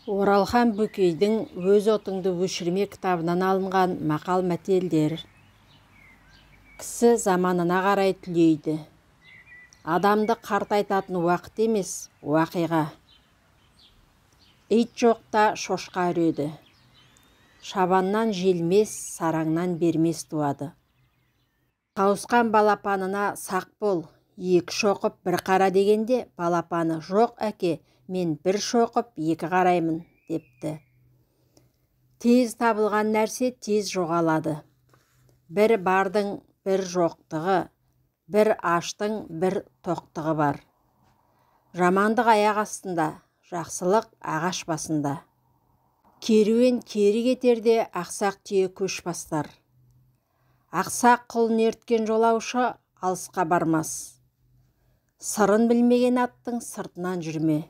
Оралхан Бөкейдің «Өз отыңды өшірме» кітабынан алынған мақал-мәтелдер. Кісі заманына қарай түлейді. Адамды қартайтатын уақыт емес, уақиға. Ит жоқта шошқа үреді. Шабаннан желмес, сараңнан бермес туады. Тауысқан балапанына сақ бол, екі шоқып бір қара дегенде, балапаны жоқ әке, мен бір шоқып екі қараймын, депті. Тез табылған нәрсе тез жоғалады. Бір бардың бір жоқтығы, бір аштың бір тоқтығы бар. Жамандық аяқ астында, жақсылық ағаш басында. Керуен кері кетерде ақсақ түйе көш бастар. Ақсақ құлын ерткен жолаушы алысқа бармас. Сырын білмеген аттың сыртынан жүрме.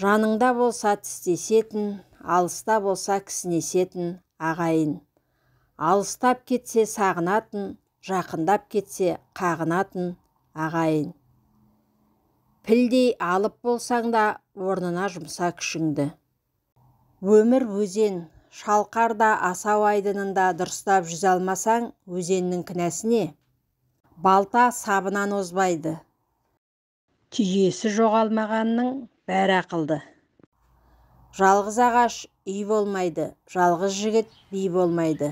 Жаныңда болса тістесетін, алыста болса кісінесетін ағайын. Алыстап кетсе сағынатын, жақындап кетсе қағынатын ағайын. Пілдей алып болсаң да орнына жұмса күшіңді. Өмір өзен, шалқарда асау айдынында дұрыстап жүзе алмасаң, өзеннің кінәсіне. Балта сабынан озбайды. Түйесі жоғалмағанның бәрі ақылды. Жалғыз ағаш үй болмайды, жалғыз жігіт би болмайды.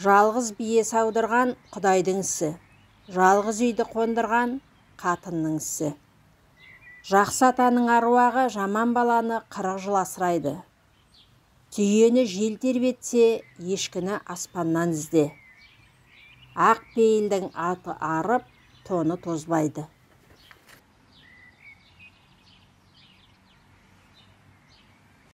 Жалғыз бие саудырған Құдайдың ісі, жалғыз үйді қондырған қатынның ісі. Жақсы атаның аруағы жаман баланы 40 жыл асырайды. Түйені жел тербетсе, ешкіні аспаннан ізде. Ақ пейілдің аты арып, тоны тозбайды.